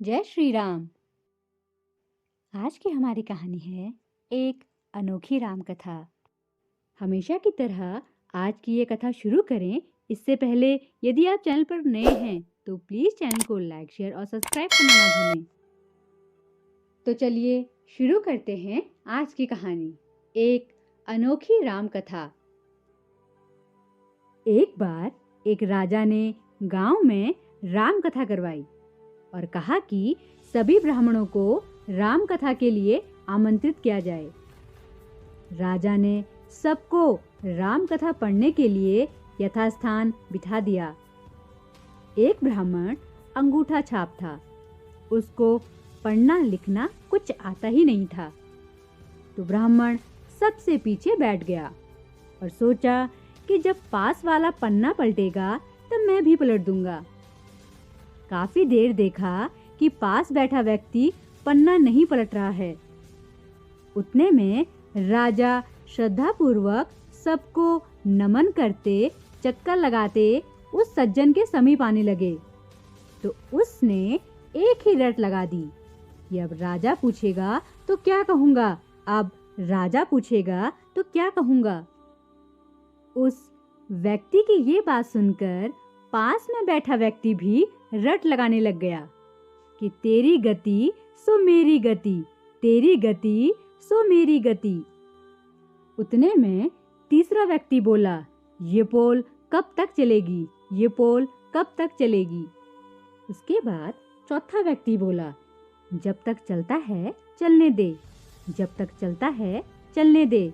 जय श्री राम। आज की हमारी कहानी है एक अनोखी राम कथा। हमेशा की तरह आज की ये कथा शुरू करें इससे पहले यदि आप चैनल पर नए हैं तो प्लीज चैनल को लाइक, शेयर और सब्सक्राइब करना ना भूलें। तो चलिए शुरू करते हैं आज की कहानी, एक अनोखी राम कथा। एक बार एक राजा ने गांव में राम कथा करवाई और कहा कि सभी ब्राह्मणों को राम कथा के लिए आमंत्रित किया जाए। राजा ने सबको राम कथा पढ़ने के लिए यथास्थान बिठा दिया। एक ब्राह्मण अंगूठा छाप था। उसको पढ़ना लिखना कुछ आता ही नहीं था, तो ब्राह्मण सबसे पीछे बैठ गया और सोचा कि जब पास वाला पन्ना पलटेगा तब मैं भी पलट दूंगा। काफी देर देखा कि पास बैठा व्यक्ति पन्ना नहीं पलट रहा है। उतने में राजा श्रद्धापूर्वक सबको नमन करते, चक्कर लगाते उस सज्जन के समीप आने लगे, तो उसने एक ही रट लगा दी कि अब राजा पूछेगा तो क्या कहूँगा, अब राजा पूछेगा तो क्या कहूँगा। उस व्यक्ति की ये बात सुनकर पास में बैठा व्यक्ति भी रट लगाने लग गया कि तेरी गति सो मेरी गति, तेरी गति सो मेरी गति। उतने में तीसरा व्यक्ति बोला, ये पोल कब तक चलेगी, ये पोल कब तक चलेगी। उसके बाद चौथा व्यक्ति बोला, जब तक चलता है चलने दे, जब तक चलता है चलने दे।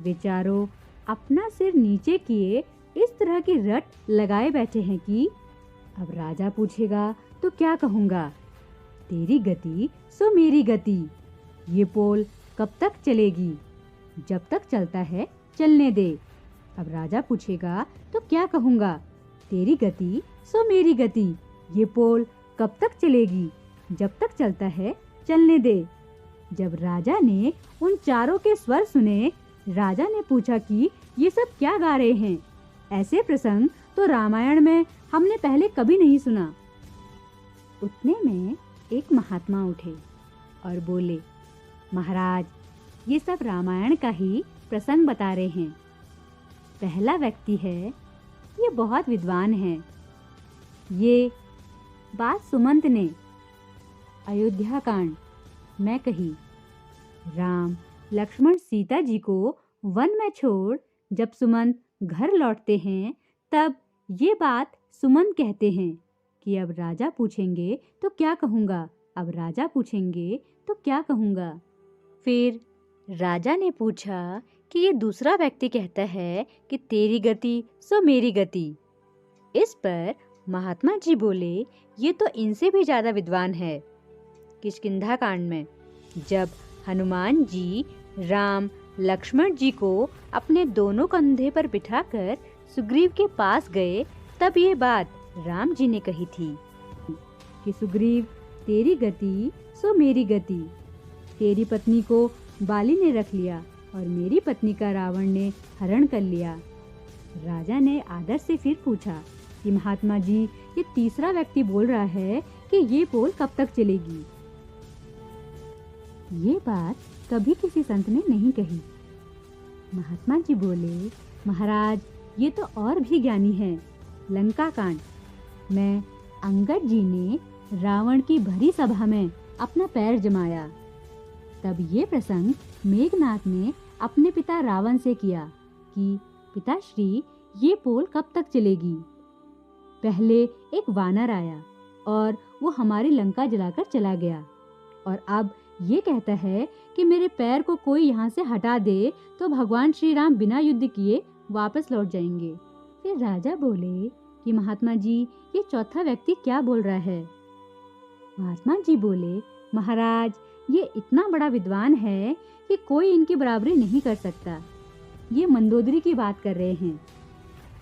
वे चारों अपना सिर नीचे किए इस तरह की रट लगाए बैठे हैं कि अब राजा पूछेगा तो क्या कहूँगा, तेरी गति सो मेरी गति, ये पोल कब तक चलेगी, जब तक चलता है चलने दे। अब राजा पूछेगा तो क्या कहूँगा, तेरी गति सो मेरी गति, ये पोल कब तक चलेगी, जब तक चलता है चलने दे। जब राजा ने उन चारों के स्वर सुने, राजा ने पूछा कि ये सब क्या गा रहे हैं। ऐसे प्रसंग तो रामायण में हमने पहले कभी नहीं सुना। उतने में एक महात्मा उठे और बोले, महाराज, ये सब रामायण का ही प्रसंग बता रहे हैं। पहला व्यक्ति है, ये बहुत विद्वान है। ये बात सुमंत ने अयोध्या कांड में कही। राम लक्ष्मण सीता जी को वन में छोड़ जब सुमंत घर लौटते हैं तब ये बात सुमंत कहते हैं कि अब राजा पूछेंगे तो क्या कहूँगा, अब राजा पूछेंगे तो क्या कहूँगा। फिर राजा ने पूछा कि ये दूसरा व्यक्ति कहता है कि तेरी गति सो मेरी गति। इस पर महात्मा जी बोले, ये तो इनसे भी ज्यादा विद्वान है। किष्किंधा कांड में जब हनुमान जी राम लक्ष्मण जी को अपने दोनों कंधे पर बिठाकर सुग्रीव के पास गए तब ये बात राम जी ने कही थी कि सुग्रीव, तेरी गति सो मेरी गति, तेरी पत्नी को बाली ने रख लिया और मेरी पत्नी का रावण ने हरण कर लिया। राजा ने आदर से फिर पूछा कि महात्मा जी, ये तीसरा व्यक्ति बोल रहा है कि ये पोल कब तक चलेगी। ये बात कभी किसी संत ने नहीं कही। महात्मा जी बोले, महाराज, ये तो और भी ज्ञानी है। लंका कांड में अंगद जी ने रावण की भरी सभा में अपना पैर जमाया, तब ये प्रसंग मेघनाथ ने अपने पिता रावण से किया कि पिताश्री, ये पोल कब तक चलेगी। पहले एक वानर आया और वो हमारी लंका जलाकर चला गया, और अब ये कहता है कि मेरे पैर को कोई यहाँ से हटा दे तो भगवान श्री राम बिना युद्ध किए वापस लौट जाएंगे। फिर राजा बोले कि महात्मा जी, ये चौथा व्यक्ति क्या बोल रहा है। महात्मा जी बोले, महाराज, ये इतना बड़ा विद्वान है कि कोई इनकी बराबरी नहीं कर सकता। ये मंदोदरी की बात कर रहे हैं।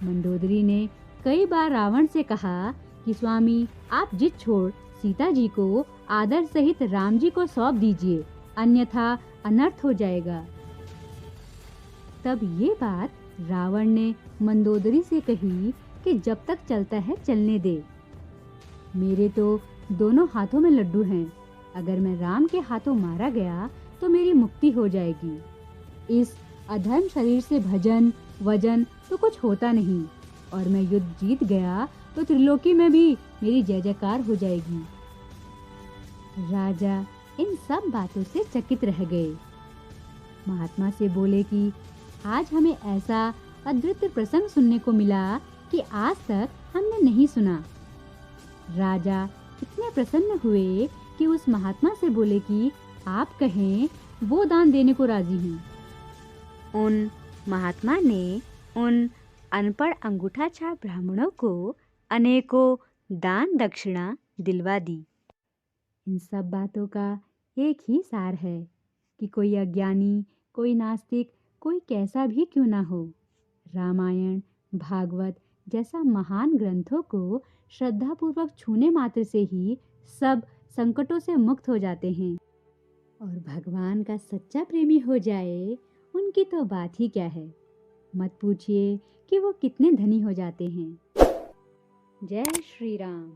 मंदोदरी ने कई बार रावण से कहा कि स्वामी, आप जिद छोड़ सीता जी को आदर सहित राम जी को सौंप दीजिए, अन्यथा अनर्थ हो जाएगा। तब ये बात रावण ने मंदोदरी से कही कि जब तक चलता है चलने दे। मेरे तो दोनों हाथों में लड्डू हैं। अगर मैं राम के हाथों मारा गया तो मेरी मुक्ति हो जाएगी। इस अधर्म शरीर से भजन वजन तो कुछ होता नहीं, और मैं युद्ध जीत गया तो त्रिलोकी में भी मेरी जय जयकार हो जाएगी। राजा इन सब बातों से चकित रह गए। महात्मा से बोले कि आज हमें ऐसा अद्भुत प्रसंग सुनने को मिला कि आज तक हमने नहीं सुना। राजा इतने प्रसन्न हुए कि उस महात्मा से बोले कि आप कहें वो दान देने को राजी हूँ। उन महात्मा ने उन अनपढ़ अंगूठा छाप ब्राह्मणों को अनेकों दान दक्षिणा दिलवा दी। इन सब बातों का एक ही सार है कि कोई अज्ञानी, कोई नास्तिक, कोई कैसा भी क्यों ना हो, रामायण भागवत जैसा महान ग्रंथों को श्रद्धापूर्वक छूने मात्र से ही सब संकटों से मुक्त हो जाते हैं। और भगवान का सच्चा प्रेमी हो जाए, उनकी तो बात ही क्या है। मत पूछिए कि वो कितने धनी हो जाते हैं। जय श्री राम।